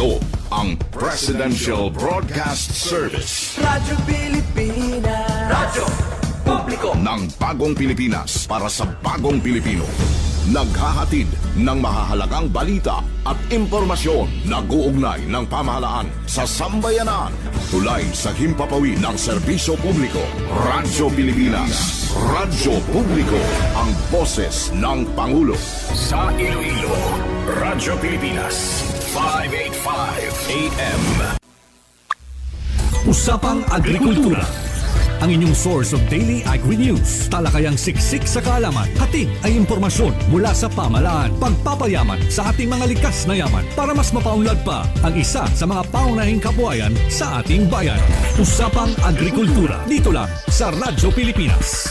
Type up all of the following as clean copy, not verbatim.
Ito ang Presidential Broadcast Service Radyo Pilipinas, radyo publiko ng Bagong Pilipinas para sa Bagong Pilipino. Naghahatid ng mahahalagang balita at impormasyon na guugnay ng pamahalaan sa sambayanan. Tulay sa himpapawid ng serbisyo publiko. Radyo Pilipinas. Radyo Publiko. Ang boses ng Pangulo. Sa Iloilo, Radyo Pilipinas. 585 AM. Usapang Agrikultura. Ang inyong source of daily agri-news. Talakayang siksik sa kaalaman. Hatid ay impormasyon mula sa pamahalaan. Pagpapayaman sa ating mga likas na yaman para mas mapaunlad pa ang isa sa mga paunahing kabuhayan sa ating bayan. Usapang Agrikultura. Dito lang sa Radyo Pilipinas.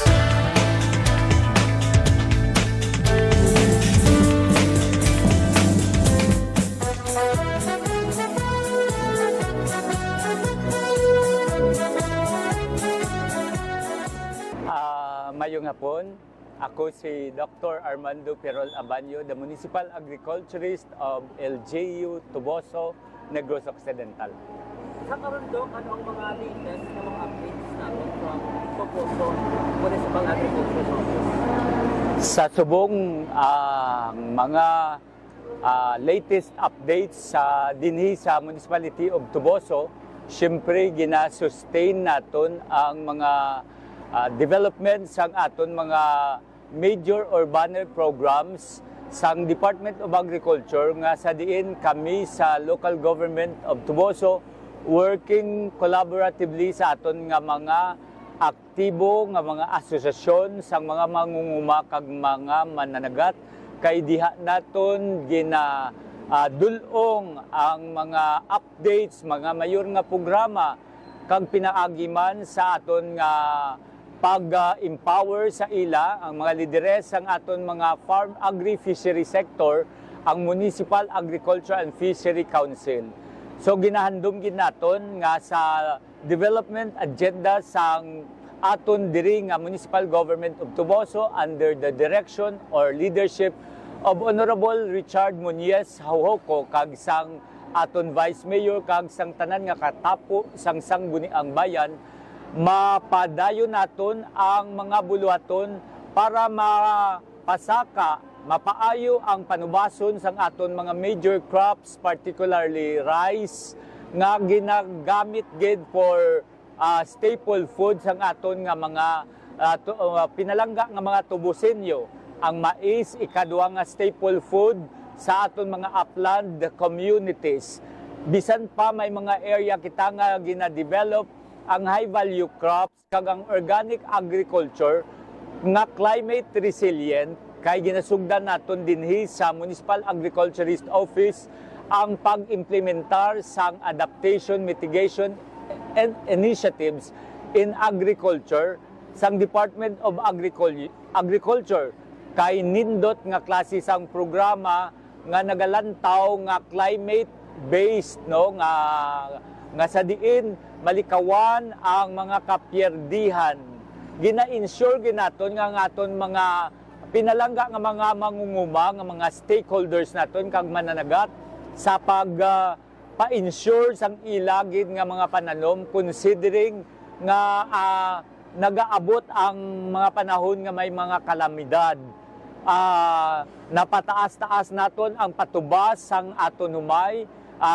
Mayong hapon, ako si Dr. Armando Perol Abanyo, the Municipal Agriculturist of LGU Tuboso, Negros Occidental. Sa karundong, ano ang mga latest na mga updates natin from Tuboso Municipal Agriculture Office? Sa subong mga latest updates sa dinhi sa Municipality of Tuboso, syempre gina-sustain naton ang mga development sang aton mga major or banner programs sang Department of Agriculture nga sa diin kami sa local government of Tuboso working collaboratively sa aton nga mga aktibo nga mga asosasyon sang mga mangunguma kag mga mananagat kay diha naton gina dulong ang mga updates mga mayor nga programa kag pinaagiman sa aton nga pag-empower sa ila ang mga lideres ang aton mga farm agri-fishery sector ang Municipal Agriculture and Fishery Council. So ginahandom gid naton nga sa development agenda sang aton diri nga Municipal Government of Tuboso under the direction or leadership of Honorable Richard Muñez Hauhoko kag sang aton Vice Mayor kag sang tanan nga katapo sang sangguniang bayan mapadayon naton ang mga buluhaton para mapasaka, mapaayo ang panubason sang aton mga major crops, particularly rice, nga ginagamit gid for staple food sang aton nga mga pinalangga nga mga tubusenyo. Ang mais, ikaduha nga staple food sa aton mga upland communities. Bisan pa may mga area kita nga gina-develop ang high-value crops kag ang organic agriculture nga climate resilient kay ginasugdan naton dinhi sa Municipal Agriculturist Office ang pag-implementar sang adaptation, mitigation and initiatives in agriculture sang Department of Agriculture kay nindot nga klase sang programa nga nagalantaw nga climate based no nga sa diin malikawan ang mga kapyerdihan. Gina-ensure ginaton nga aton mga pinalangga nga mga mangunguma nga mga stakeholders naton kag mananagat sa pa-ensure sang ilagid nga mga pananom considering nga nagaabot ang mga panahon nga may mga kalamidad. Napataas-taas naton ang patubas sang aton humay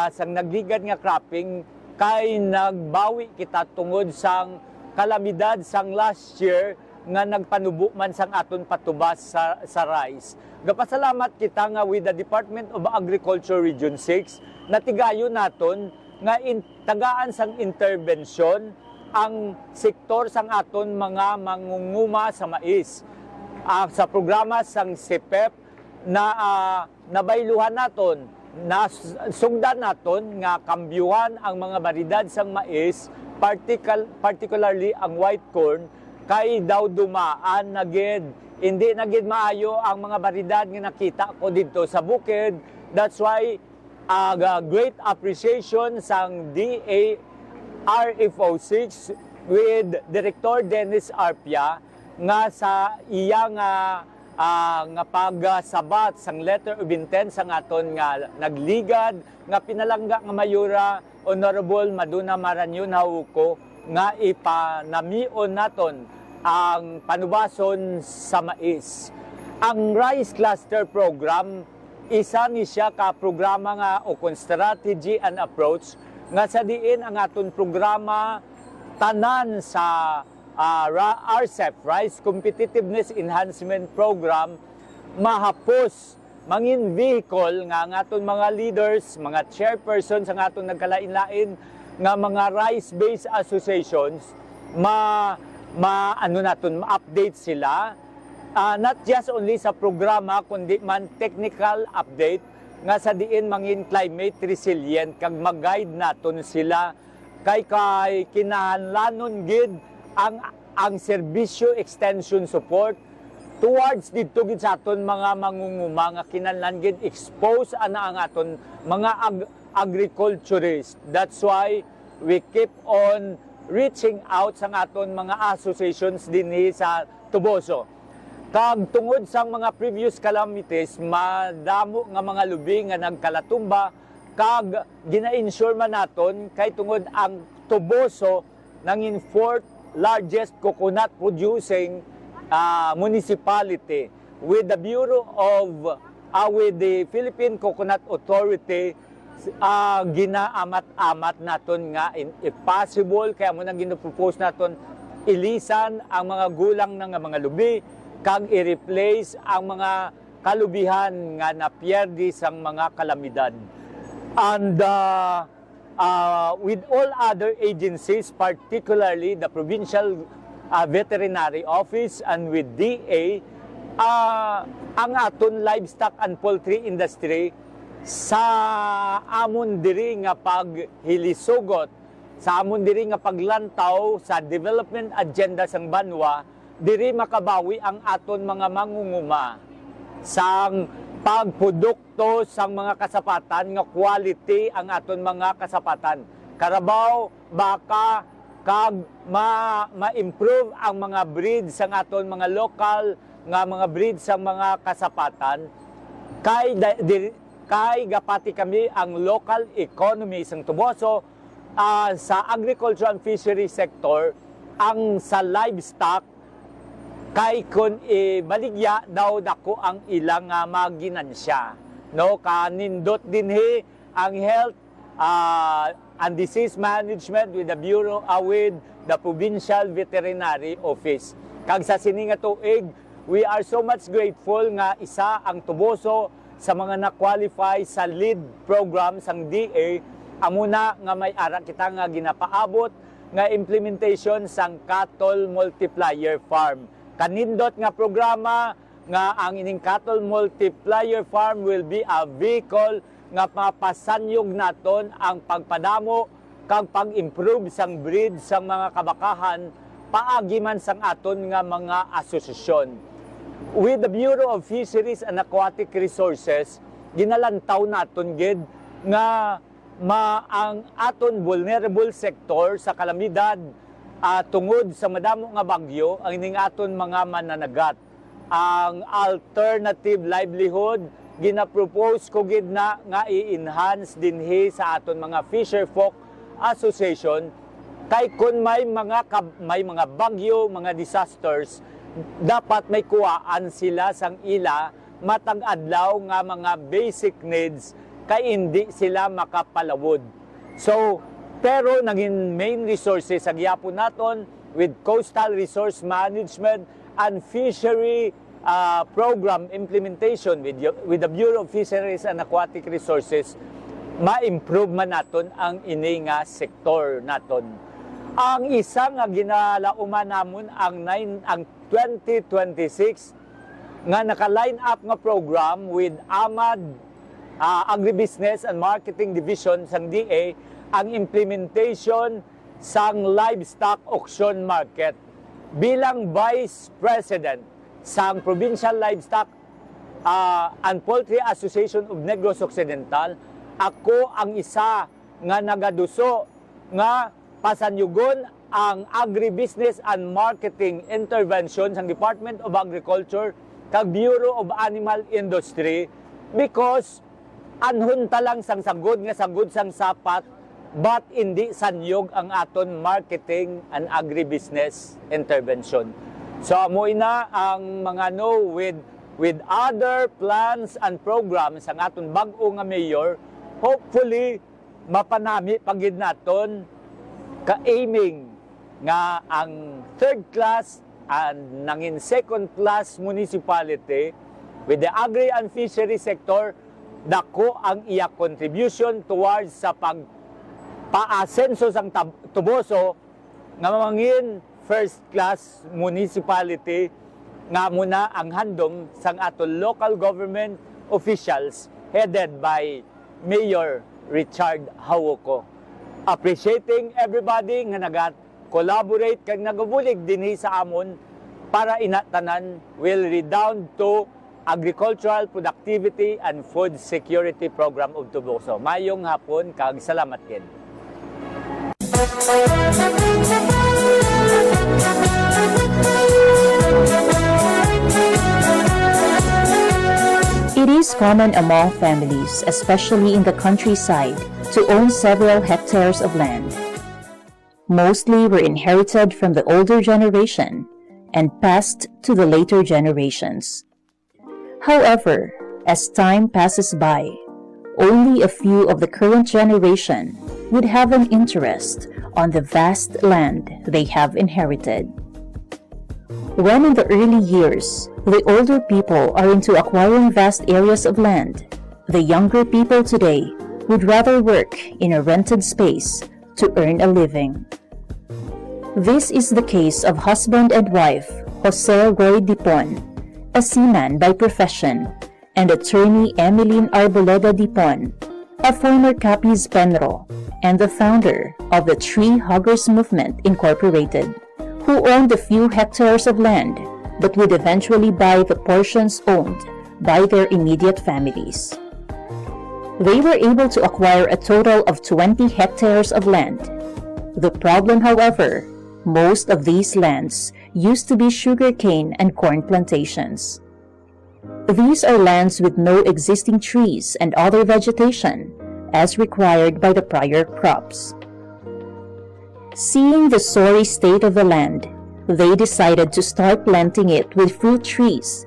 sang nagligad nga cropping kay nagbawi kita tungod sang kalamidad sang last year nga nagpanubo man sang aton patubas sa rice. Gapasalamat kita nga with the Department of Agriculture Region 6 natigayon naton nga tagaan sang intervention ang sektor sang aton mga mangunguma sa mais. Sa programa sang CPEP na nabayluhan naton nasugdan naton nga kambyuhan ang mga baridad sang mais, particularly ang white corn, kay daw dumaan na gid. Hindi na gid maayo ang mga baridad nga nakita ko dito sa bukid. That's why great appreciation sang DA RFO6 with Director Dennis Arpia nga sa iyang nga pagsabat sang letter of intent sang aton nga nagligad nga pinalangga nga mayura Honorable Maduna Maranyon Hauko nga ipanamion naton ang panubason sa mais. Ang Rice Cluster Program, isa ni siya ka programa nga o kung strategy and approach nga sa diin ang aton programa tanan sa RCEP, Rice Competitiveness Enhancement Program, mahapos mangin vehicle nga ang aton mga leaders, mga chairpersons ang aton nagkalain-lain nga mga rice-based associations ma-update sila, not just only sa programa kundi man technical update nga sa diin mangin climate resilient kag mag-guide naton sila kay kinahanglanon gid ang serbisyo extension support towards dito gid sa aton mga mangunguma nga kinahanglan gid expose ana ang aton mga agriculturists. That's why we keep on reaching out sa aton mga associations dinhi sa Tuboso. Kag tungod sa mga previous calamities, madamo nga mga lubi nga nagkalatumba, kag gina-ensure man naton kay tungod ang Tuboso nangin fourth largest coconut producing municipality with the Bureau of with the Philippine Coconut Authority. Ginaamat-amat naton nga if possible kaya mo nang ginapropose naton ilisan ang mga gulang ng mga lubi kag i-replace ang mga kalubihan nga napiyerdi sang mga kalamidad. And with all other agencies, particularly the Provincial Veterinary Office and with DA, ang aton livestock and poultry industry sa amon diri nga paghilisogot, sa amon diri nga paglantaw sa development agenda sang banwa, diri makabawi ang aton mga mangunguma sang pagprodukto sang mga kasapatan nga quality ang aton mga kasapatan. Karabaw, baka, kag ma-improve ang mga breeds sang aton mga local nga mga breeds sang mga kasapatan kay gapati kami ang local economy sang Tuboso sa agriculture and fishery sector ang sa livestock kay kun baligya daw dako ang ilang maginansya, no, kanindot dinhi ang health and disease management with the Bureau with the Provincial Veterinary Office. Kag sa sininga tuig, we are so much grateful nga isa ang Tuboso sa mga na-qualify sa lead program sang DA. Amuna nga may ara kita nga ginapaabot nga implementation sang cattle multiplier farm. Kanindot nga programa nga ang ining cattle multiplier farm will be a vehicle nga mapasanyog naton ang pagpadamo kag pag-improve sang breed sang mga kabakahan paagi man sang aton nga mga asosasyon. With the Bureau of Fisheries and Aquatic Resources, ginalantaw naton gid nga ang aton vulnerable sector sa kalamidad tungod sa madamo nga bagyo ang ining aton mga mananagat. Ang alternative livelihood ginapropose ko gid na nga i-enhance dinhi sa aton mga fisher folk association kay kun may mga bagyo, mga disasters, dapat may kuwaan sila sang ila matag adlaw nga mga basic needs kay hindi sila makapalawod. So pero naging main resources sa gyapon naton with coastal resource management and fishery program implementation with the Bureau of Fisheries and Aquatic Resources, ma-improve man naton ang ini nga sektor naton. Ang isa nga ginalauman namon ang 2026 nga naka-line up nga program with AMAD Agribusiness and Marketing Division sang DA ang implementation sang livestock auction market. Bilang Vice President sang Provincial Livestock and Poultry Association of Negros Occidental, ako ang isa nga nagaduso nga pasanyugon ang agribusiness and marketing intervention sang Department of Agriculture kag Bureau of Animal Industry because anhon talang sang sagod nga sagod sang sapat but hindi sanyog ang aton marketing and agribusiness intervention. So amoy na ang mga with other plans and programs ang aton bag-o nga mayor, hopefully mapanami pagid naton ka-aiming nga ang third class and nangin second class municipality with the agri and fishery sector, dako ang iya contribution towards sa pagpaasenso sang Tuboso nga mangin first class municipality nga muna ang handom sang ato local government officials headed by Mayor Richard Hawoko. Appreciating everybody nga collaborate kag nagabulig dinhi sa amon para inatanan will redound to agricultural productivity and food security program of Tuboso. Mayong hapon kag salamat ken. It is common among families, especially in the countryside, to own several hectares of land. Mostly were inherited from the older generation and passed to the later generations. However, as time passes by, only a few of the current generation would have an interest on the vast land they have inherited. When in the early years, the older people are into acquiring vast areas of land, the younger people today would rather work in a rented space to earn a living. This is the case of husband and wife Jose Roy Dipon, a seaman by profession, and attorney Emeline Arboleda Dipon, a former Capiz Penro and the founder of the Tree Huggers Movement Incorporated, who owned a few hectares of land but would eventually buy the portions owned by their immediate families. They were able to acquire a total of 20 hectares of land. The problem, however, most of these lands used to be sugarcane and corn plantations. These are lands with no existing trees and other vegetation, as required by the prior crops. Seeing the sorry state of the land, they decided to start planting it with fruit trees,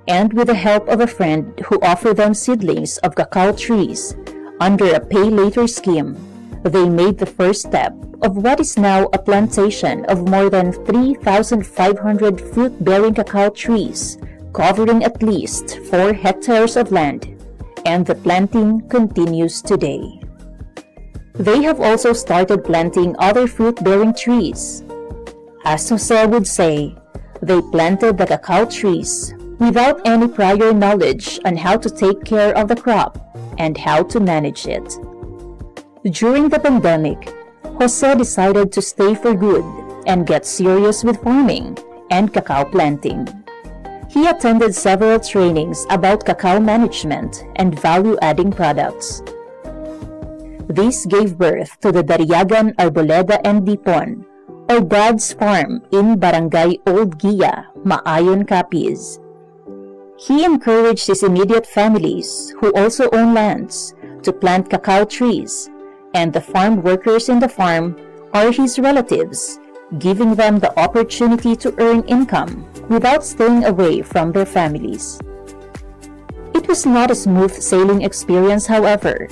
and with the help of a friend who offered them seedlings of cacao trees under a pay-later scheme, they made the first step of what is now a plantation of more than 3,500 fruit-bearing cacao trees, covering at least 4 hectares of land, and the planting continues today. They have also started planting other fruit-bearing trees. As Jose would say, they planted the cacao trees without any prior knowledge on how to take care of the crop and how to manage it. During the pandemic, Jose decided to stay for good and get serious with farming and cacao planting. He attended several trainings about cacao management and value-adding products. This gave birth to the Dariagan Arboleda and Dipon, or Dad's Farm in Barangay Old Gia, Maayon, Capiz. He encouraged his immediate families, who also own lands, to plant cacao trees, and the farm workers in the farm are his relatives, giving them the opportunity to earn income without staying away from their families. It was not a smooth sailing experience, however.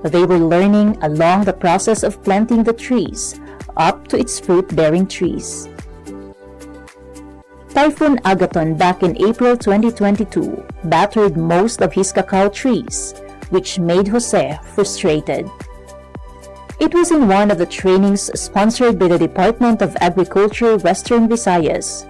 They were learning along the process of planting the trees up to its fruit-bearing trees. Typhoon Agaton back in April 2022 battered most of his cacao trees, which made Jose frustrated. It was in one of the trainings sponsored by the Department of Agriculture Western Visayas.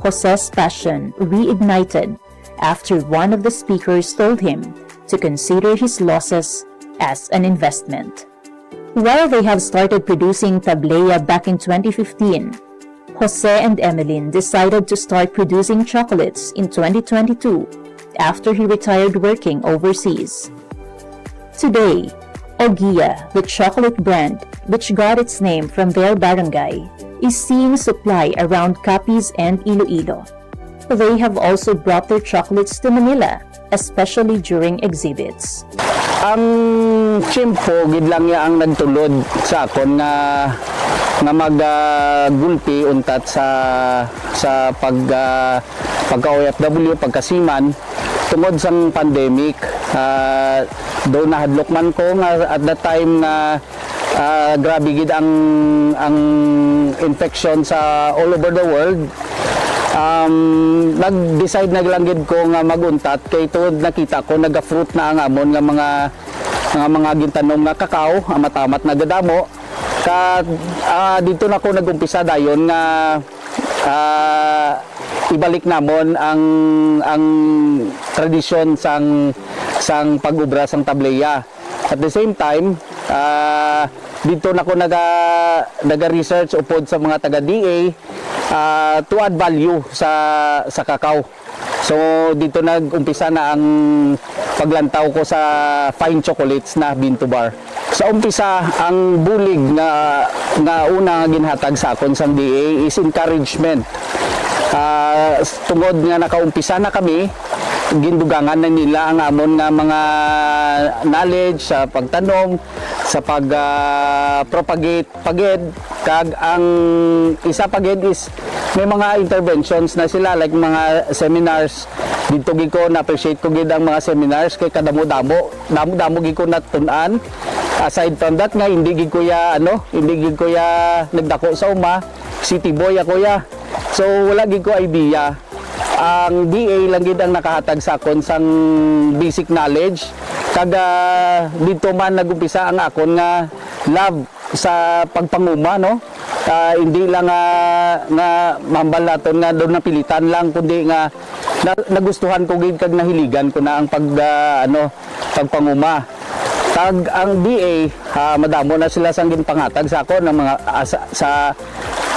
Jose's passion reignited after one of the speakers told him to consider his losses as an investment. While they have started producing tableya back in 2015, Jose and Emeline decided to start producing chocolates in 2022 after he retired working overseas. Today, Ogia, the chocolate brand which got its name from their barangay, is seeing supply around Capiz and Iloilo. They have also brought their chocolates to Manila, especially during exhibits. Ang tiyempo gid lang ya ang nagtulod sa akon nga maggulpi untat sa pagka OFW pagkasiman tungod sang pandemic. Do nahadlok man ko nga at that time nga grabe gid ang infection sa all over the world. Nag-decide na lang gid ko nga maguntat kay tuod nakita ko naga-fruit na ang amon nga mga gintanom nga kakao amatamat na gadamo ka dito na ko nagumpisa dayon nga ibalik namon ang tradisyon sang pag-ubra sang tableya. At the same time dito na ko naga-research upod sa mga taga-DA to add value sa kakao. So dito nag-umpisa na ang paglantaw ko sa fine chocolates na bean to bar. Sa umpisa, ang bulig nga una nga ginhatag sa akon sang DA is encouragement. Tungod nga nakaumpisa na kami, gindugangan na nila ang amon nga mga knowledge sa pagtanom, sa pag-propagate pagid, kag ang isa pagid is may mga interventions na sila like mga seminars. Dito gid ko na-appreciate ko gid ang mga seminars kay kadamo-damo gid ko natun-an. Aside from that nga hindi gid ko ya nagdako sa uma, city boy ako ya. So wala gid ko idea. Ang DA lang gid ang nakahatag sa akon sang basic knowledge. Kaga dito man nagumpisa ang akon nga love sa pagpanguma, no? Hindi lang nga mambal naton nga doon napilitan lang, kundi nga nagustuhan ko gid kag nahiligan ko na ang pagpanguma. Tag ang DA madamo na sila sang ginpangatag sa akon ng mga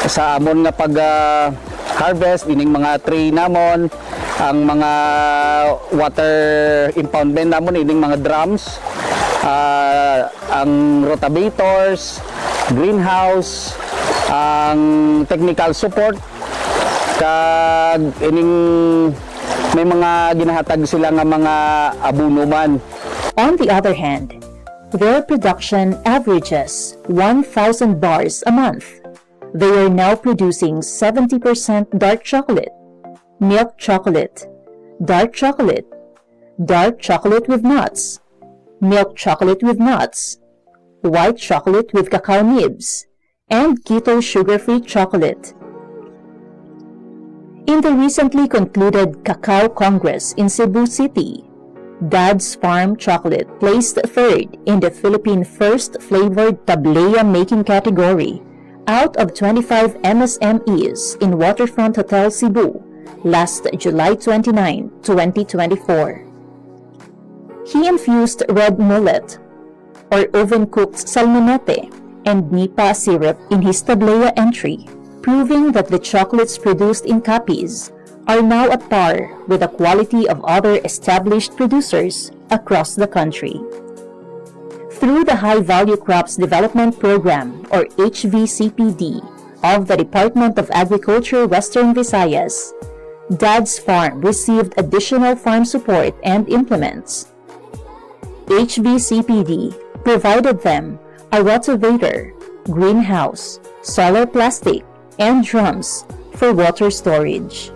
sa amon nga pag harvest ining mga tree namon, ang mga water impoundment namon ining mga drums, ang rotavators, greenhouse, ang technical support, kag ining may mga ginahatag sila nga mga abuno man. On the other hand, their production averages 1,000 bars a month. They are now producing 70% dark chocolate, milk chocolate, dark chocolate with nuts, milk chocolate with nuts, white chocolate with cacao nibs, and keto sugar-free chocolate. In the recently concluded Cacao Congress in Cebu City, Dad's Farm Chocolate placed third in the Philippine First Flavored Tableya Making category out of 25 MSMEs in Waterfront Hotel Cebu last July 29, 2024. He infused red mullet or oven-cooked salmonete and nipa syrup in his Tableya entry, proving that the chocolates produced in Capiz are now at par with the quality of other established producers across the country. Through the High Value Crops Development Program, or HVCPD, of the Department of Agriculture Western Visayas, Dad's Farm received additional farm support and implements. HVCPD provided them a rotavator, greenhouse, solar plastic, and drums for water storage.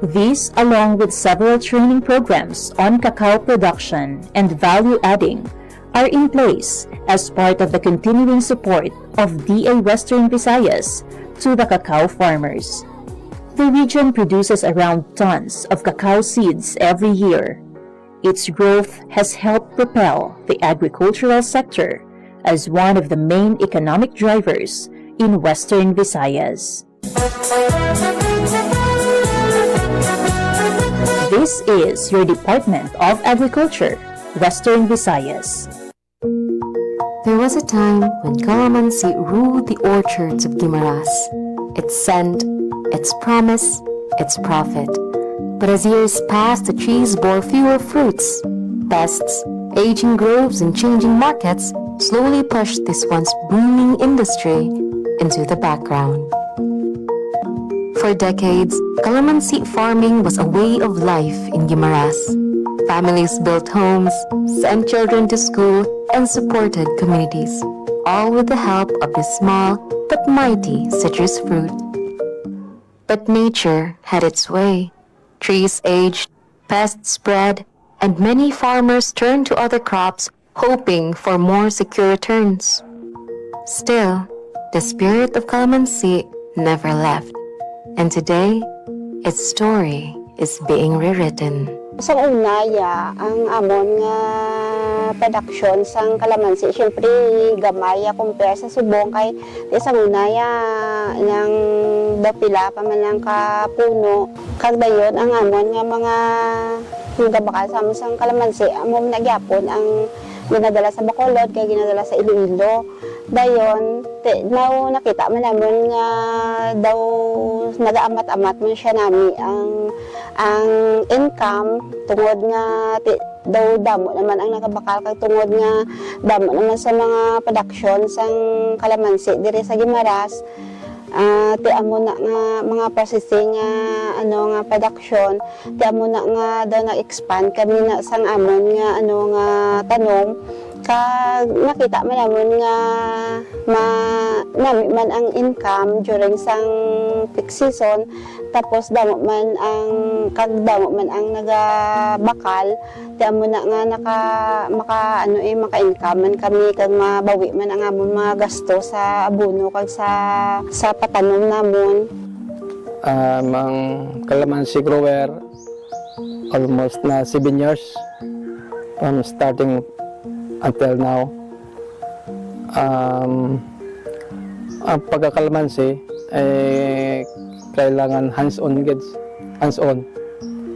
These, along with several training programs on cacao production and value adding, are in place as part of the continuing support of DA Western Visayas to the cacao farmers. The region produces around tons of cacao seeds every year. Its growth has helped propel the agricultural sector as one of the main economic drivers in Western Visayas. This is your Department of Agriculture, Western Visayas. There was a time when calamansi ruled the orchards of Guimaras. Its scent, its promise, its profit. But as years passed, the trees bore fewer fruits. Pests, aging groves, and changing markets slowly pushed this once booming industry into the background. For decades, calamansi farming was a way of life in Guimaras. Families built homes, sent children to school, and supported communities, all with the help of this small but mighty citrus fruit. But nature had its way. Trees aged, pests spread, and many farmers turned to other crops, hoping for more secure returns. Still, the spirit of calamansi never left, and today, its story is being rewritten. Sa unaya, ang amon nga production sang kalamansi, syempre gamay compare sa subong kay sa unaya nang dapila pa man lang ka puno. Kag dayon ang amon nga mga gabakal sa amon sang kalamansi, amon nagyapon ang ginadala sa Bacolod kay ginadala sa Iloilo. Dayon, nakita man naman nga daw nag-amat-amat man siya nami ang income tungod nga daw damo naman ang nakabakal kag tungod nga damo naman sa mga production sang kalamansi diri sa Guimaras. Ti amo na nga mga processing nga production, ti amo na nga daw na-expand kami na sang amon nga nga tanom. Kag nakita man namon nga nami man ang income during sang peak season, tapos damo man ang nagabakal, di amo na nga maka-income man kami kag mabawi man ang amon mga gasto sa abono kag sa patanom namon. Ang calamansi grower almost na 7 years from starting until now. Ang pagkakalamansi kailangan hands-on,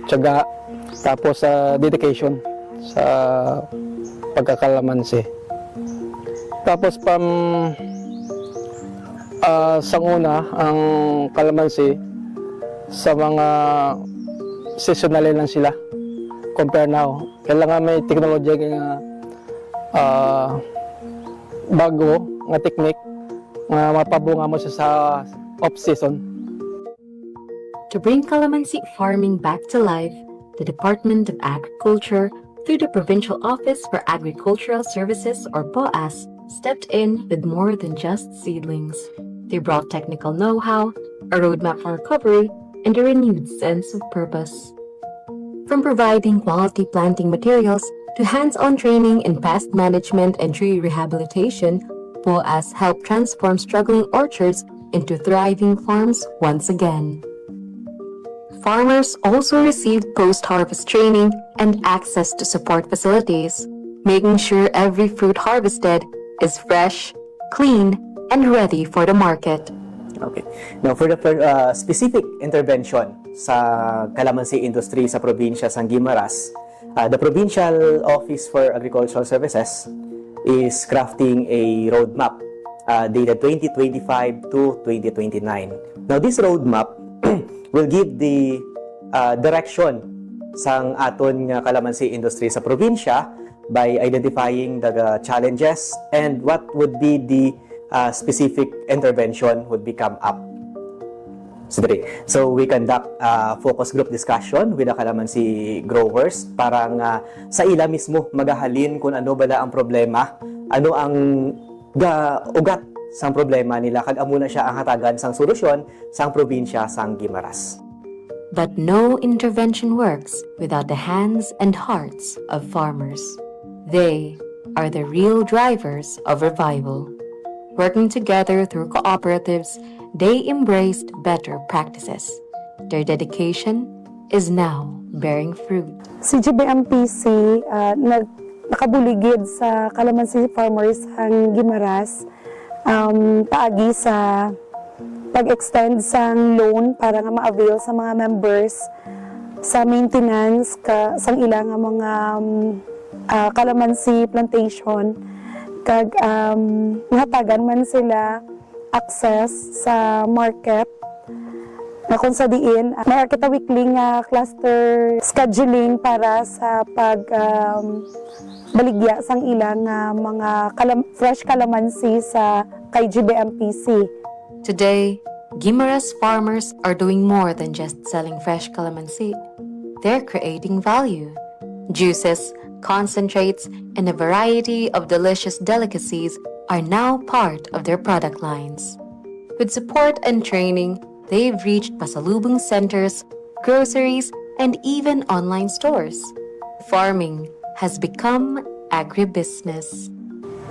tiyaga, tapos dedication sa pagkakalamansi. Tapos sa una, ang kalamansi sa mga seasonal lang sila compare now. Kailangan may technology nga bago nga technique nga mapabunga mo siya sa off-season. To bring calamansi farming back to life, the Department of Agriculture, through the Provincial Office for Agricultural Services or POAS, stepped in with more than just seedlings. They brought technical know-how, a roadmap for recovery, and a renewed sense of purpose. From providing quality planting materials to hands-on training in pest management and tree rehabilitation, POAS helped transform struggling orchards into thriving farms once again. Farmers also received post-harvest training and access to support facilities, making sure every fruit harvested is fresh, clean, and ready for the market. Okay. Now, for the specific intervention sa calamansi industry sa probinsya sang Guimaras, the Provincial Office for Agricultural Services is crafting a roadmap dated 2025 to 2029. Now, this roadmap will give the direction sang aton nga calamansi industry sa probinsya by identifying the challenges and what would be the specific intervention would become up. So we conduct focus group discussion with the calamansi growers para nga sa ila mismo magahalin kung ano bala ang problema, ano ang ugat sang problema nila, kag amo na siya ang hatagan sang solusyon sang probinsya sang Guimaras. But no intervention works without the hands and hearts of farmers. They are the real drivers of revival. Working together through cooperatives, they embraced better practices. Their dedication is now bearing fruit. Si GBMPC nakabuligid sa calamansi farmers ang Guimaras, paagi sa pag-extend sang loan para nga ma-avail sa mga members sa maintenance sang ilang mga calamansi plantation, kag nahatagan man sila access sa market na kung sa diin may kita weekly nga cluster scheduling para sa baligya sang ilang fresh calamansi sa kay GBMPC. Today, Guimaras farmers are doing more than just selling fresh calamansi. They're creating value. Juices, concentrates, and a variety of delicious delicacies are now part of their product lines. With support and training, they've reached pasalubong centers, groceries, and even online stores. Farming has become agribusiness.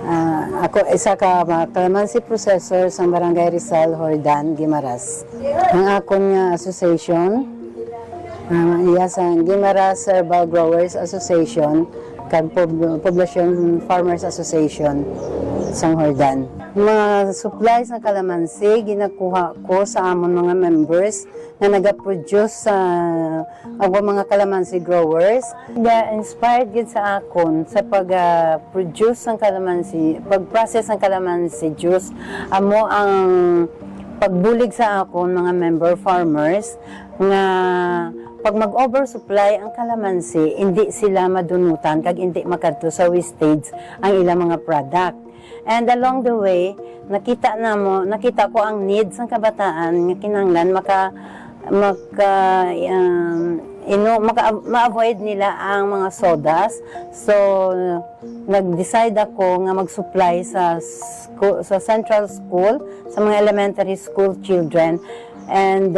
Ako isa ka calamansi processor sa Barangay Rizal, Hordan, Guimaras. Ang akon nga association, iya sa Guimaras Herbal Growers Association, kag Poblacion Farmers Association sa Hordan. Mga supplies ng kalamansi ginakuha ko sa amon mga members na nagaproduce sa mga kalamansi growers. Inspired gid sa akon sa pag-produce ng kalamansi, pag-process ng kalamansi juice. Amo ang pagbulig sa akon mga member farmers nga pag mag-oversupply ang kalamansi, hindi sila madunutan kag hindi makadto sa wastage ang ilang mga product. And along the way, nakita ko ang needs ng kabataan nga kinahanglan ma-avoid nila ang mga sodas. So nag-decide ako nga mag-supply sa central school, sa mga elementary school children. And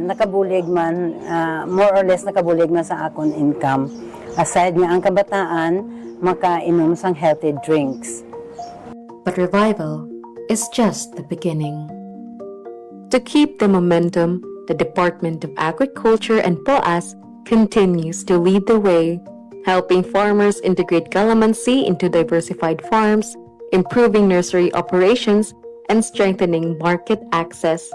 nakabulig man, more or less nakabulig man sa akong income. Aside nga ang kabataan, makainom sang healthy drinks. But revival is just the beginning. To keep the momentum, the Department of Agriculture and POAS continues to lead the way, helping farmers integrate calamansi into diversified farms, improving nursery operations, and strengthening market access.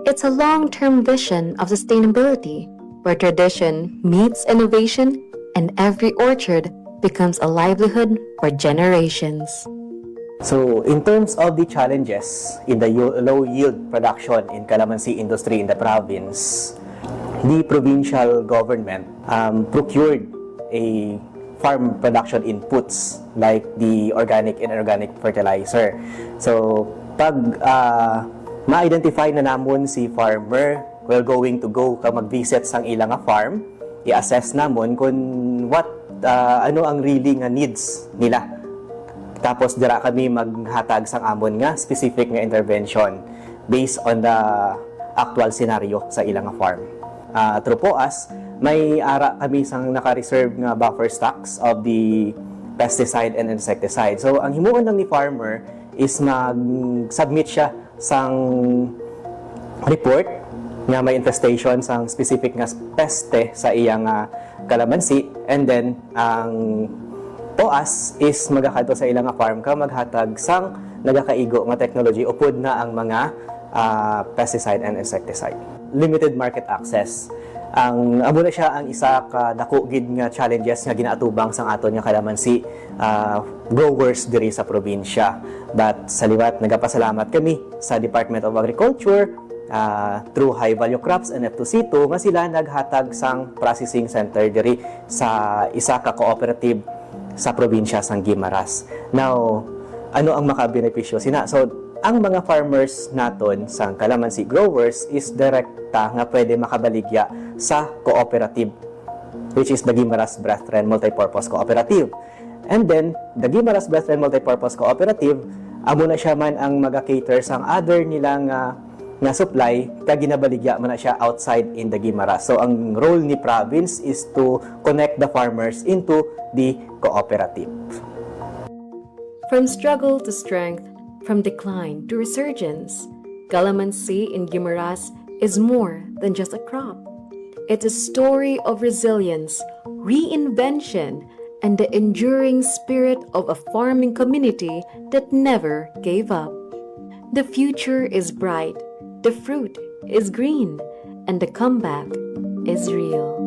It's a long-term vision of sustainability, where tradition meets innovation and every orchard becomes a livelihood for generations. So, in terms of the challenges in the low yield production in calamansi industry in the province, the provincial government procured a farm production inputs like the organic and inorganic fertilizer. So, pag ma-identify na namon si farmer, we're going to go mag-visit sang ilang farm, i-assess namon kung ano ang really nga needs nila. Tapos dira kami maghatag sang amon nga specific nga intervention based on the actual scenario sa ilang farm. Through POAS, may ara kami sang naka-reserve nga buffer stocks of the pesticide and insecticide. So ang himuon lang ni farmer is mag-submit siya sang report nga may infestation sang specific nga peste sa iyang kalamansi, and then ang POAS is magakadto sa ilang farm ka maghatag sang nagakaigo nga technology upod na ang mga pesticide and insecticide. Limited market access. Amo na siya ang isa ka dako gid nga challenges nga ginaatubang sang aton nga kalamansi growers diri sa probinsya. But sa liwat nagapasalamat kami sa Department of Agriculture through High Value Crops and F2C2 nga sila naghatag sang processing center diri sa isa ka cooperative sa probinsya sang Guimaras. Now, ano ang makabenepisyo sina? So, ang mga farmers naton sang calamansi growers is direkta nga pwede makabaligya sa cooperative, which is the Guimaras Brethren Multipurpose Cooperative. And then, the Guimaras Brethren Multipurpose Cooperative, amo na siya man ang mag-cater sang other nilang nga supply, kaya ginabaligya man na siya outside in the Guimaras. So, ang role ni province is to connect the farmers into the cooperative. From struggle to strength, from decline to resurgence, calamansi in Guimaras is more than just a crop. It's a story of resilience, reinvention, and the enduring spirit of a farming community that never gave up. The future is bright, the fruit is green, and the comeback is real.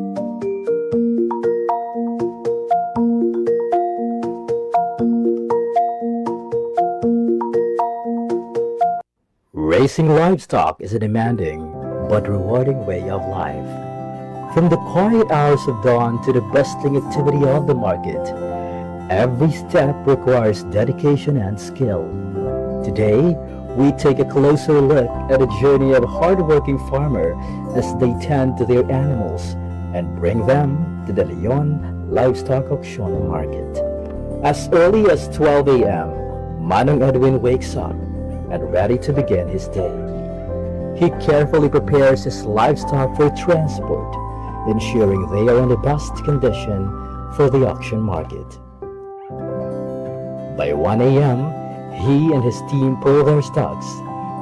Raising livestock is a demanding but rewarding way of life. From the quiet hours of dawn to the bustling activity of the market, every step requires dedication and skill. Today, we take a closer look at the journey of a hardworking farmer as they tend to their animals and bring them to the Leon Livestock Auction Market. As early as 12 a.m., Manong Edwin wakes up and ready to begin his day. He carefully prepares his livestock for transport, ensuring they are in the best condition for the auction market. By 1 a.m., he and his team pull their stocks,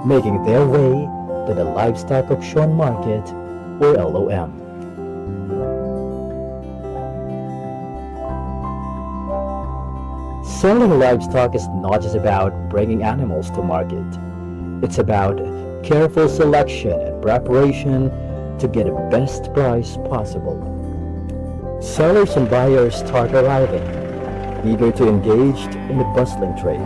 making their way to the Livestock Auction Market, or LOM. Selling livestock is not just about bringing animals to market. It's about careful selection and preparation to get the best price possible. Sellers and buyers start arriving, eager to engage in the bustling trade.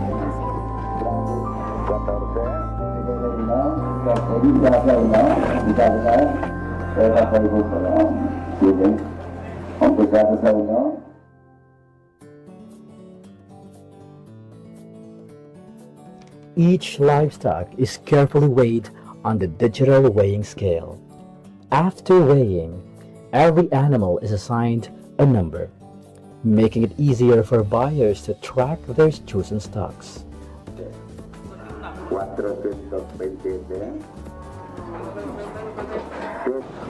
Each livestock is carefully weighed on the digital weighing scale. After weighing, every animal is assigned a number, making it easier for buyers to track their chosen stocks.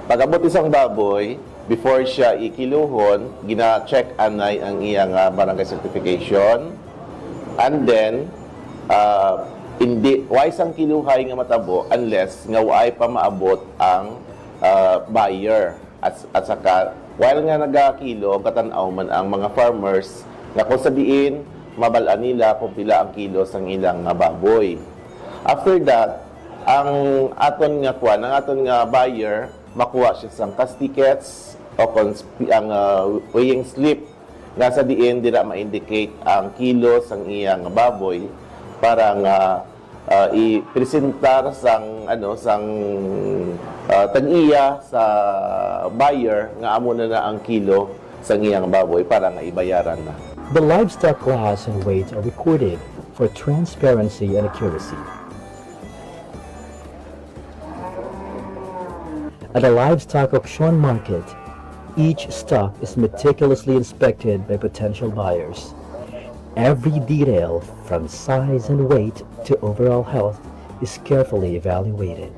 Pag-abot isang baboy, before siya ikiluhon, gina-check anay ang iyang barangay certification. And then, hindi, wais ang kiluhay nga matabo unless nga waay pa maabot ang buyer. At saka, while nga nagakilo, katanaw man ang mga farmers, nga kung sabihin, mabalaan nila kung pila ang kilos ang ilang baboy. After that, ang aton nga kuan, ang aton nga buyer, makuha siya sang cash tickets o ang weighing slip nga sa diin dira ma-indicate ang kilos ang iyang baboy para nga i-presentar sang tag-iya sa buyer nga amo na ang kilo sang iyang baboy para nga ibayaran na. The livestock class and weight are recorded for transparency and accuracy. At a livestock auction market, each stock is meticulously inspected by potential buyers. Every detail, from size and weight to overall health, is carefully evaluated.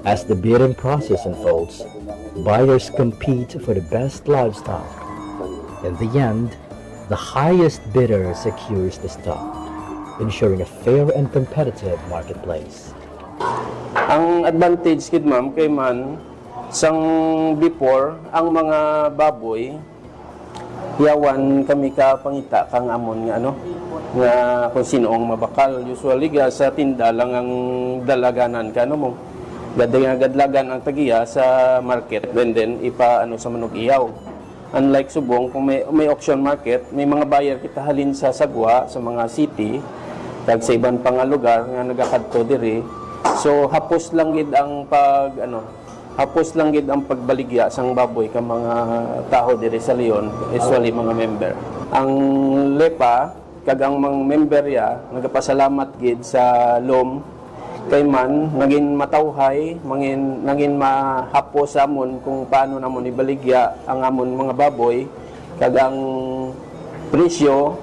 As the bidding process unfolds, buyers compete for the best livestock. In the end, the highest bidder secures the stock, ensuring a fair and competitive marketplace. Ang advantage kid ma'am kay man sang before ang mga baboy yawan kami ka pangita kang amon nga nga kung sino ang mabakal, usually ga sa tinda lang ang dalaganan ka mo gadlagan ang tagiya sa market and then ipa sa manok iyaw. Unlike subong kung may auction market, may mga buyer kita halin sa sagwa sa mga city tag sa ibang pang lugar nga nagakadto diri. So hapos lang gid ang hapos lang gid ang pagbaligya sang baboy ka mga tao diri sa Leon, usually mga member. Ang LEPA kag ang mga member ya nagapasalamat gid sa LOM kay man naging matawhay, naging mahapos amon kung paano namon ibaligya ang amon mga baboy kag ang presyo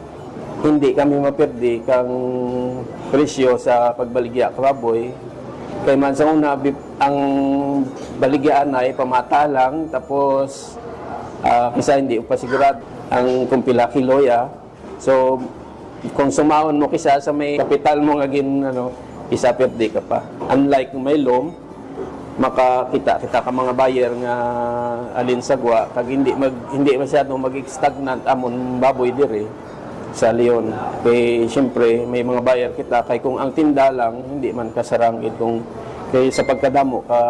hindi kami mapirdi kang presyo sa pagbaligya ka baboy. Kay man sa una, ang baligyaan ay pamata lang, tapos kisa hindi pa sigurado ang kumpila kiloya. So, kung sumahon mo kisa sa may kapital mo nga isa pirdi ka pa. Unlike may LOM, makakita ka mga buyer nga alin sagwa, kag hindi masyadong mag-stagnant amon baboy diri sa Leon. Kaya siyempre may mga buyer kita kay kung ang tinda lang hindi man kasarangit kung kay sa pagkadamo ka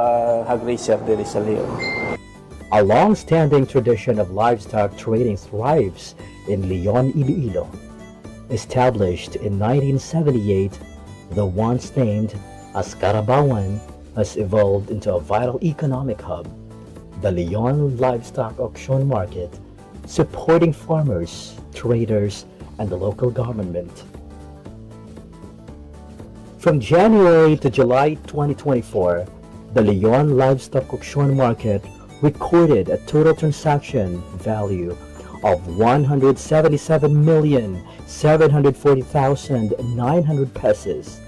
hag-racer diri sa Leon. A long-standing tradition of livestock trading thrives in Leon, Iloilo. Established in 1978, the once named Ascarabawan has evolved into a vital economic hub, the Leon Livestock Auction Market, supporting farmers, traders, and the local government. From January to July 2024, the Leon Livestock Auction Market recorded a total transaction value of 177,740,900 pesos.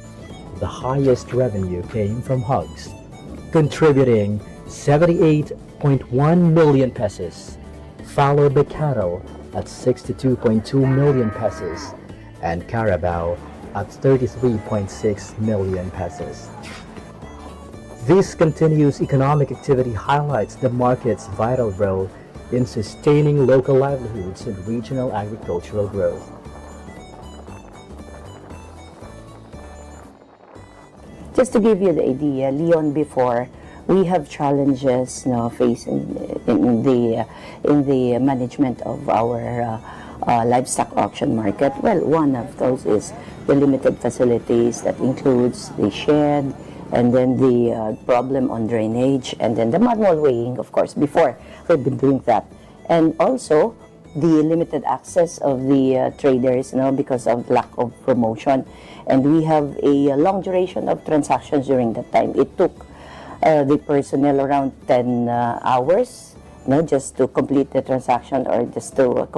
The highest revenue came from hogs, contributing 78.1 million pesos, followed by cattle at 62.2 million pesos, and carabao at 33.6 million pesos. This continuous economic activity highlights the market's vital role in sustaining local livelihoods and regional agricultural growth. Just to give you the idea, Leon before, we have challenges facing in the management of our livestock auction market. Well, one of those is the limited facilities that includes the shed, and then the problem on drainage, and then the manual weighing, of course. Before, we've been doing that. And also, the limited access of the traders, because of lack of promotion. And we have a long duration of transactions during that time. It took the personnel around 10 hours, just to complete the transaction, or just to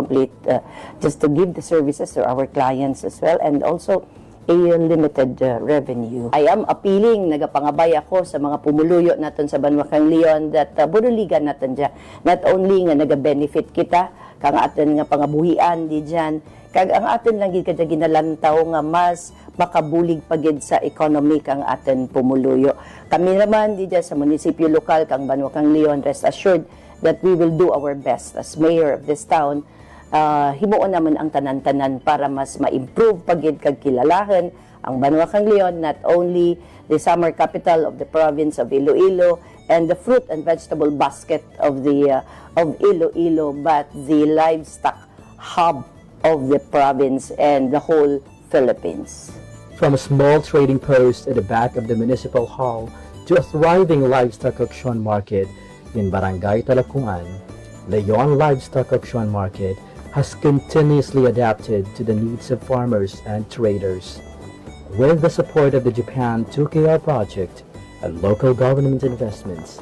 just to give the services to our clients as well, and also a limited revenue. I am appealing, nagapangabay ako sa mga pumuluyo natin sa Banwakang Leon, that buruligan natin dyan. Not only nga naga-benefit kita, kang atin nga pangabuhian di dyan, kag ang atin lang gid kadya ginalantaw nga mas makabulig pagid sa economy kang atin pumuluyo. Kami naman di dyan sa munisipyo lokal kang Banwakang Leon, rest assured that we will do our best as mayor of this town. Himuon naman ang tanan-tanan para mas ma-improve pagid kag kilalahan ang Banwakang Leon, not only the summer capital of the province of Iloilo and the fruit and vegetable basket of the of Iloilo, but the livestock hub of the province and the whole Philippines. From a small trading post at the back of the municipal hall to a thriving livestock auction market in Barangay Talakungan, Leon Livestock Auction Market has continuously adapted to the needs of farmers and traders. With the support of the Japan 2KR project and local government investments,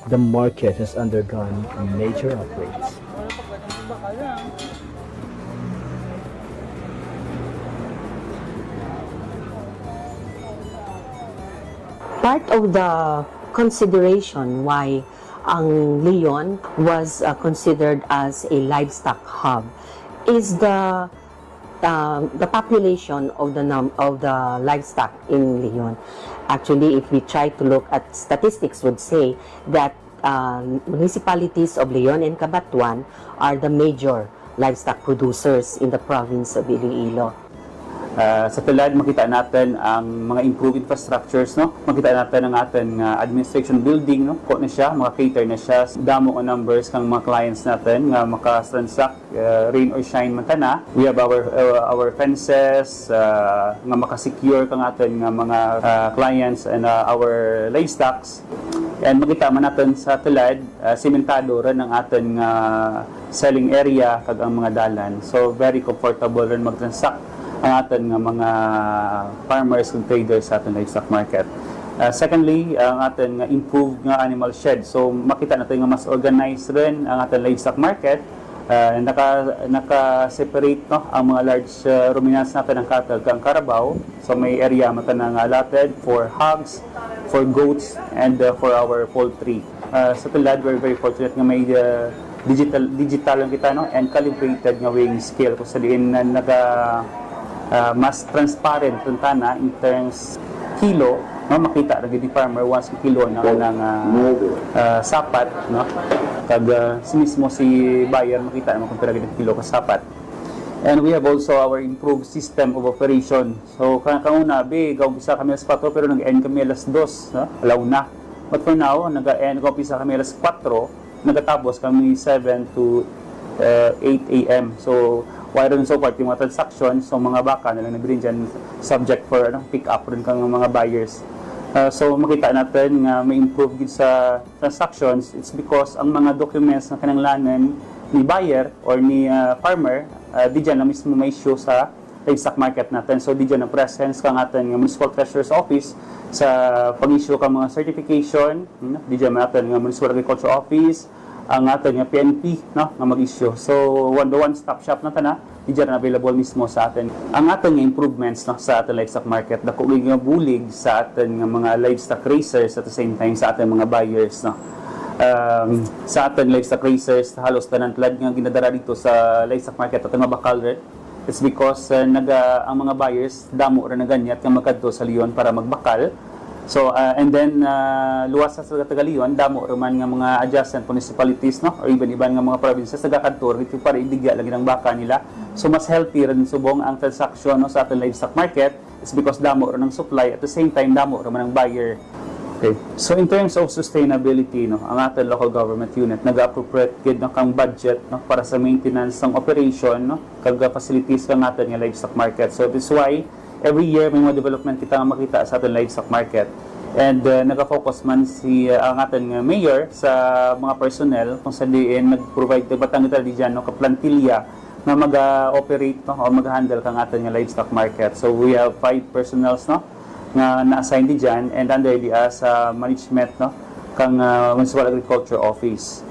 the market has undergone major upgrades. Part of the consideration why ang Leon was considered as a livestock hub is the population of the livestock in Leon. Actually, if we try to look at statistics, would say that municipalities of Leon and Cabanatuan are the major livestock producers in the province of Iloilo. Sa tulad, makita natin ang mga improved infrastructures, makita natin ang ating administration building, ko na siya, mga cater na siya, damo ang numbers ng mga clients natin nga maka-transact, rain or shine man tana. We have our fences nga maka-secure kang atin nga mga clients and our livestocks. And makita man natin sa tulad, sementado rin ang ating selling area kag ang mga dalan. So very comfortable rin mag-transact ang atin nga mga farmers and traders sa ating livestock market. Secondly, ang atin nga improved nga animal shed. So makita natin nga mas organized rin ang ating livestock market. Naka-separate ang mga large ruminants natin ng cattle kang carabao. So may area mata na nga allotted for hogs, for goats, and for our poultry. Sa tulad, we're very fortunate nga may digital lang kita and calibrated nga weighing scale kung sa diin na mas transparent tuntana in terms kilo, makita ra gid ni farmer once kilo na sapat, kag mismo si buyer makita naman kung pila gid kilo ka sapat. And we have also our improved system of operation. So kanuna gaw-umpisa kami alas 4 pero nag-end kami alas 2, alaw na. But for now, nag-end gaw-umpisa kami alas 4, nagatapos kami 7 to 8 a.m. So why rin so part yung mga transactions, so mga baka na lang nabili dyan subject for pick up rin kang mga buyers. So makita natin nga may improve din sa transactions. It's because ang mga documents na kinanglanan ni buyer or ni farmer di dyan na mismo may issue sa livestock market natin. So di dyan ang presence ka natin ng Municipal Treasurer's Office sa pag-issue ka mga certification, di dyan natin ng Municipal Agriculture Office, ang atin nga PNP no nga mag-issue. So one-stop shop na tana, di dyan available mismo sa atin. Ang atin nga improvements no sa ating livestock market, dako nga bulig sa atin nga mga livestock raisers at the same time sa ating mga buyers no. Sa ating livestock raisers halos tanan tulad nga ginadara dito sa livestock market at mga bakal red. It's because ang mga buyers damo ra na ganyat nga makadto sa Leon para magbakal. So and then luwas sa taga Leon damo ra man nga mga adjacent municipalities no or even nga mga provinces nagakadto dito para idigya lagi ng baka nila. So mas healthy rin subong ang transaction no sa ating livestock market is because damo ra ng supply at the same time damo ra man ng buyer. Okay. So in terms of sustainability no ang ating local government unit nag-appropriate gid na kang budget no para sa maintenance ng operation no kag facilities kang ating nga livestock market. So this is why every year may mga development kita nga makita sa ating livestock market. And nag-focus man ang ating mayor sa mga personnel kung saan diin nag-provide batang ita di dyan no ka plantilya na mag-operate no o mag-handle kang ating nga livestock market. So we have 5 personnels no nga na-assign di dyan and under di sa management no kang Municipal Agriculture Office.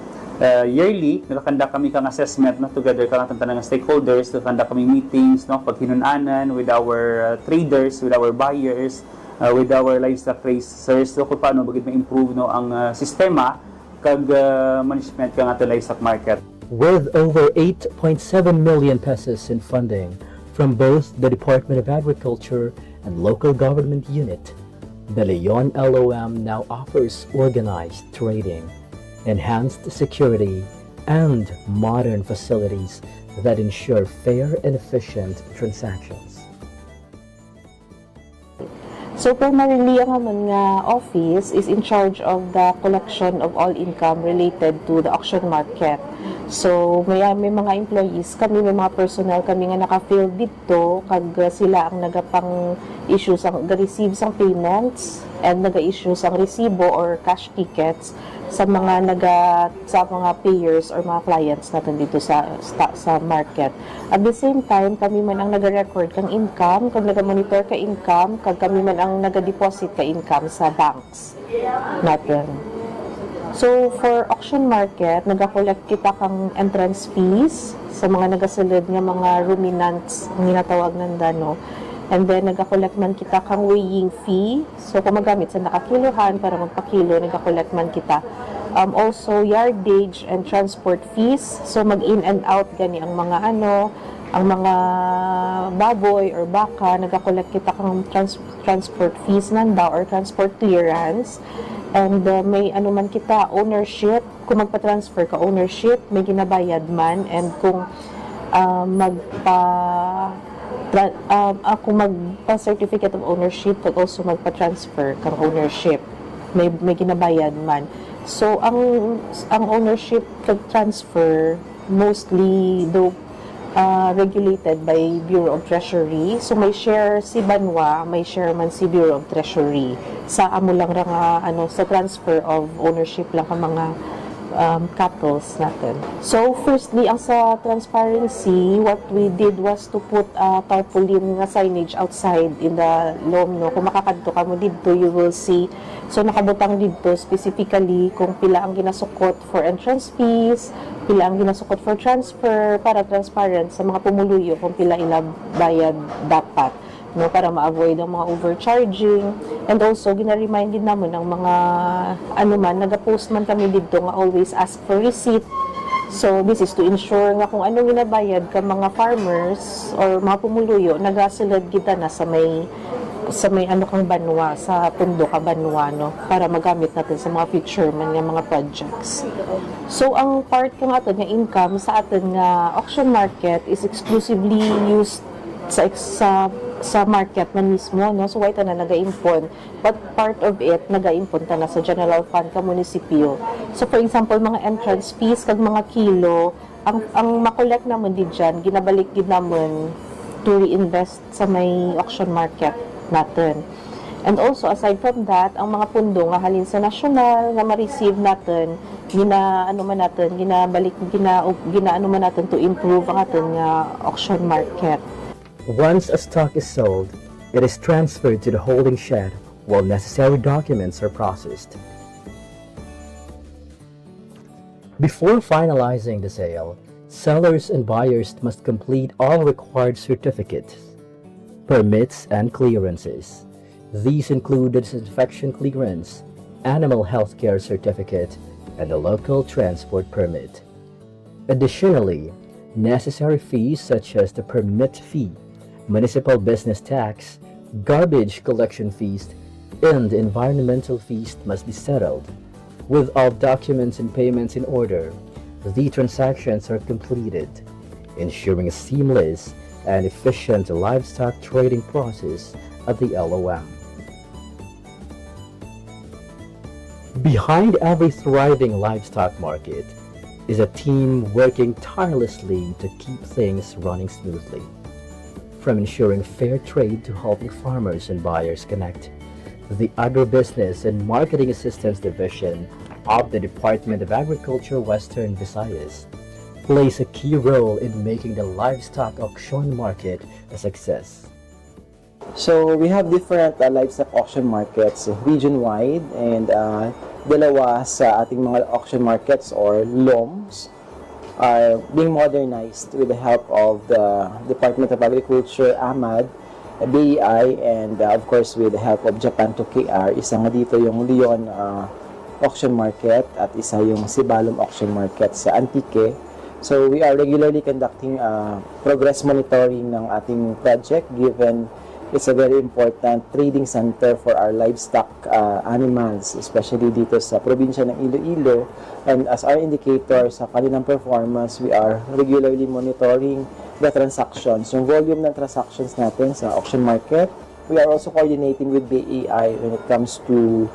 Yearly, nakakanda kami kang assessment no together kang atang tanang stakeholders, nakakanda kami meetings no paghinunanan with our traders, with our buyers, with our livestock raisers so kung paano bagid ma-improve no ang sistema kag management kang atong livestock market. With over 8.7 million pesos in funding from both the Department of Agriculture and local government unit, the Leon LOM now offers organized trading, enhanced security, and modern facilities that ensure fair and efficient transactions. So primarily, ang amon nga office is in charge of the collection of all income related to the auction market. So may mga employees kami, may mga personnel kami nga naka-field dito kag sila ang nagapang issue sang receive sang payments and naga-issue sang resibo or cash tickets sa mga payers or mga clients natin dito sa market. At the same time, kami man ang naga-record kang income, kag naga-monitor ka income, kag kami man ang naga-deposit ka income sa banks natin. So, for auction market, nag-collect kita kang entrance fees sa mga nagasulod nga mga ruminants, ang ginatawag ng dano. And then, nag-collect man kita kang weighing fee. So, kung magamit sa nakakiluhan para magpakilo, nag-collect man kita. Also, yardage and transport fees. So, mag-in and out gani ang mga ang mga baboy or baka, nag-collect kita kang transport fees nanda or transport clearance. And may man kita, ownership, kung magpa-transfer ka ownership, may ginabayad man. And kung kung magpa-certificate of ownership, kag also magpa-transfer kang ownership, may ginabayad man. So, ang ownership kag transfer, mostly though regulated by Bureau of Treasury. So may share si Banwa, may share man si Bureau of Treasury. Sa amo lang ra nga sa transfer of ownership lang ang mga cattles natin. So firstly, ang sa transparency, what we did was to put tarpaulin nga signage outside in the LOM no. Kung makakadto ka mo dito, you will see. So nakabutang dito specifically kung pila ang ginasukot for entrance fees, pila ang ginasukot for transfer para transparent sa mga pumuluyo kung pila ila bayad dapat no para ma-avoid ang mga overcharging. And also gina-remind din naman ng mga nagapost man kami dito nga always ask for receipt. So this is to ensure nga kung ano ginabayad ka mga farmers or mga pumuluyo nagasulod kita na sa may kang banwa, sa pundo ka banwa, no? Para magamit natin sa mga future man nga mga projects. So, ang part ka nga nga income sa atin nga auction market is exclusively used sa market man mismo, no? So, why ta na naga-impon? But part of it, naga-impon ta na sa general fund ka munisipyo. So, for example, mga entrance fees, kag mga kilo, ang makolek naman din dyan, ginabalik din naman to reinvest sa may auction market natin. And also, aside from that, ang mga pundo nga halin sa nasyonal nga ma-receive natin, ginaano man natin to improve ang atin nga auction market. Once a stock is sold, it is transferred to the holding shed while necessary documents are processed. Before finalizing the sale, sellers and buyers must complete all required certificates, permits, and clearances. These include the disinfection clearance, animal health care certificate, and a local transport permit. Additionally, necessary fees such as the permit fee, municipal business tax, garbage collection fees, and environmental fees must be settled. With all documents and payments in order, the transactions are completed, ensuring a seamless and efficient livestock trading process at the LOM. Behind every thriving livestock market is a team working tirelessly to keep things running smoothly. From ensuring fair trade to helping farmers and buyers connect, the Agribusiness and Marketing Assistance Division of the Department of Agriculture Western Visayas plays a key role in making the livestock auction market a success. So we have different livestock auction markets region-wide, and dalawa sa ating mga auction markets or LOMs are being modernized with the help of the Department of Agriculture, AMAD, BEI, and of course with the help of Japan to KR. Isa nga dito yung Leon auction market at isa yung Sibalom auction market sa Antique. So we are regularly conducting progress monitoring ng ating project given it's a very important trading center for our livestock animals, especially dito sa probinsya ng Iloilo. And as our indicator sa kanilang performance, we are regularly monitoring the transactions, yung volume ng transactions natin sa auction market. We are also coordinating with BEI when it comes to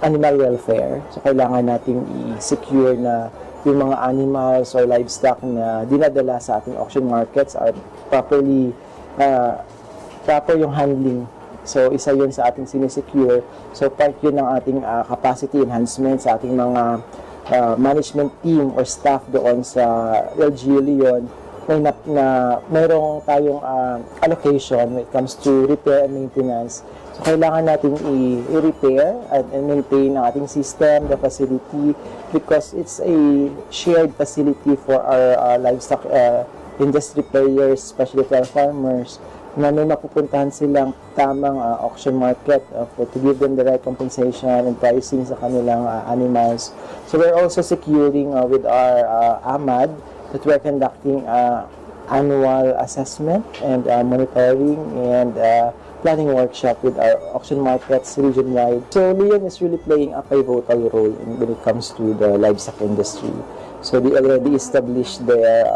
animal welfare. So kailangan nating i-secure na yung mga animals or livestock na dinadala sa ating auction markets are properly proper yung handling. So, isa yun sa ating sinisecure. So, part yun ng ating capacity enhancement sa ating mga management team or staff doon sa LGU Leon na mayroong tayong allocation when it comes to repair and maintenance. So, kailangan natin i-repair and maintain ang ating system, the facility, because it's a shared facility for our livestock industry players, especially for our farmers, na may mapupuntahan silang tamang auction market to give them the right compensation and pricing sa kanilang animals. So we're also securing with our AMAD that we're conducting annual assessment and monitoring and planning workshop with our auction markets region-wide. So Leon is really playing a pivotal role when it comes to the livestock industry. So they already established their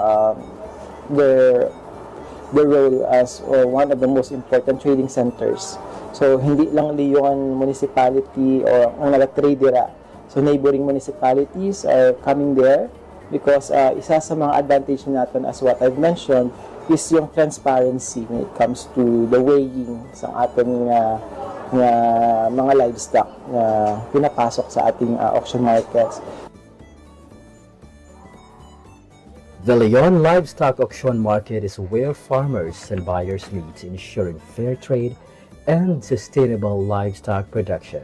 role as one of the most important trading centers. So, hindi lang Leon Municipality or ang nag-trade dira. So, neighboring municipalities are coming there because isa sa mga advantage natin as what I've mentioned is yung transparency when it comes to the weighing sa ating mga livestock na pinapasok sa ating auction markets. The Leon Livestock Auction Market is where farmers and buyers meet, ensuring fair trade and sustainable livestock production.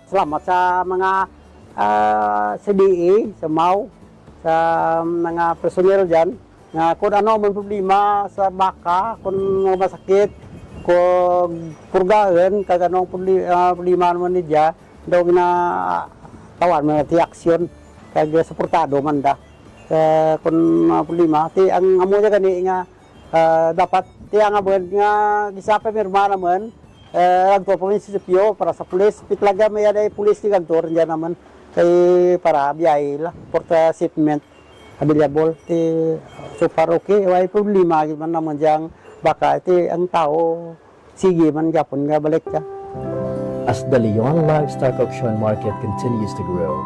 Salamat sa mga CDE, sa MAU, sa mga personero dyan, na kung ano may problema sa baka, kung masakit, kung purgahan, kag anong problema naman niya, daw na tawan mga ti-aksyon, kag suportado man da. Kung problema, ti ang amo niya gani nga dapat ti ang abon nga gisapay mirma naman, agto pa min sisipyo para sa pulis, pitlaga may aday pulis ti agtor diyan naman kay para biyay la porta shipment available ti so far okay, way problema man naman diyang baka iti ang tao sige man gapon nga balik ka. As the Leon Livestock Auction Market continues to grow,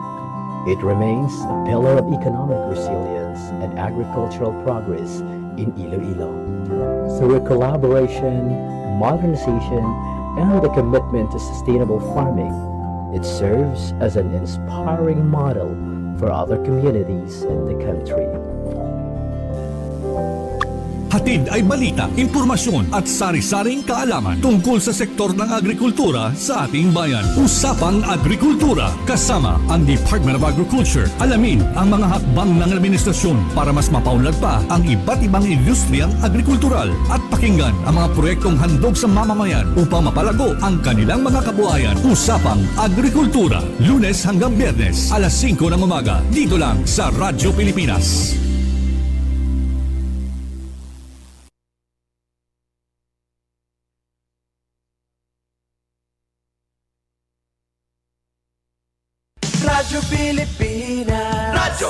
It remains a pillar of economic resilience and agricultural progress in Iloilo. Through collaboration, modernization, and the commitment to sustainable farming, it serves as an inspiring model for other communities in the country. Hatid ay balita, impormasyon at sari-saring kaalaman tungkol sa sektor ng agrikultura sa ating bayan. Usapang Agrikultura kasama ang Department of Agriculture. Alamin ang mga hakbang ng administrasyon para mas mapaunlad pa ang iba't ibang industriyang agrikultural at pakinggan ang mga proyektong handog sa mamamayan upang mapalago ang kanilang mga kabuhayan. Usapang Agrikultura, Lunes hanggang Biyernes, alas 5 ng umaga, dito lang sa Radyo Pilipinas. Radyo Pilipinas. Radyo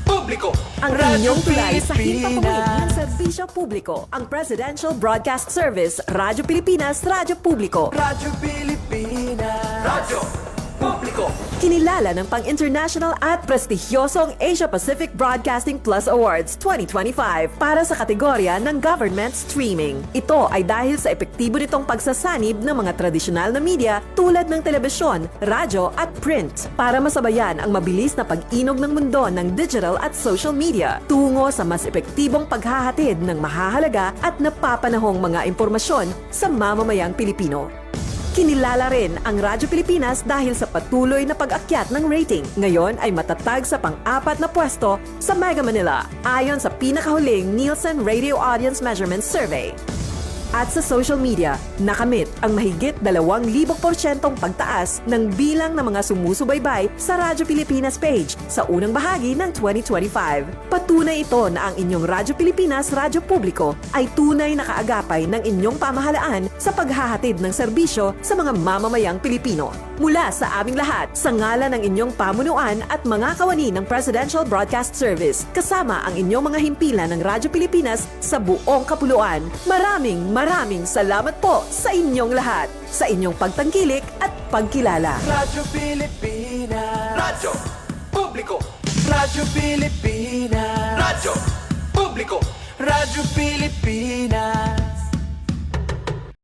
Publiko. Ang Radyo inyong tulay sa Pilipinas. himpapawid ng serbisyo publiko. Ang Presidential Broadcast Service, Radyo Pilipinas, Radyo Publiko. Radyo Pilipinas. Radyo Publiko. Kinilala ng pang-international at prestigyosong Asia-Pacific Broadcasting Plus Awards 2025 para sa kategorya ng Government Streaming. Ito ay dahil sa epektibo nitong pagsasanib ng mga tradisyonal na media tulad ng telebisyon, radyo at print para masabayan ang mabilis na pag-inog ng mundo ng digital at social media tungo sa mas epektibong paghahatid ng mahahalaga at napapanahong mga impormasyon sa mamamayang Pilipino. Kinilala rin ang Radyo Pilipinas dahil sa patuloy na pag-akyat ng rating. Ngayon ay matatag sa pang-4 na pwesto sa Mega Manila ayon sa pinakahuling Nielsen Radio Audience Measurement Survey. At sa social media, nakamit ang mahigit 2,000% pagtaas ng bilang ng mga sumusubaybay sa Radyo Pilipinas page sa unang bahagi ng 2025. Patunay ito na ang inyong Radyo Pilipinas Radyo Publiko ay tunay na kaagapay ng inyong pamahalaan sa paghahatid ng serbisyo sa mga mamamayang Pilipino. Mula sa aming lahat, sa ngalan ng inyong pamunuan at mga kawani ng Presidential Broadcast Service, kasama ang inyong mga himpilan ng Radyo Pilipinas sa buong kapuluan. Maraming salamat po sa inyong lahat, sa inyong pagtangkilik at pagkilala. Radyo Pilipinas. Radyo Publiko. Radyo Pilipinas. Radyo Publiko. Radyo Pilipinas.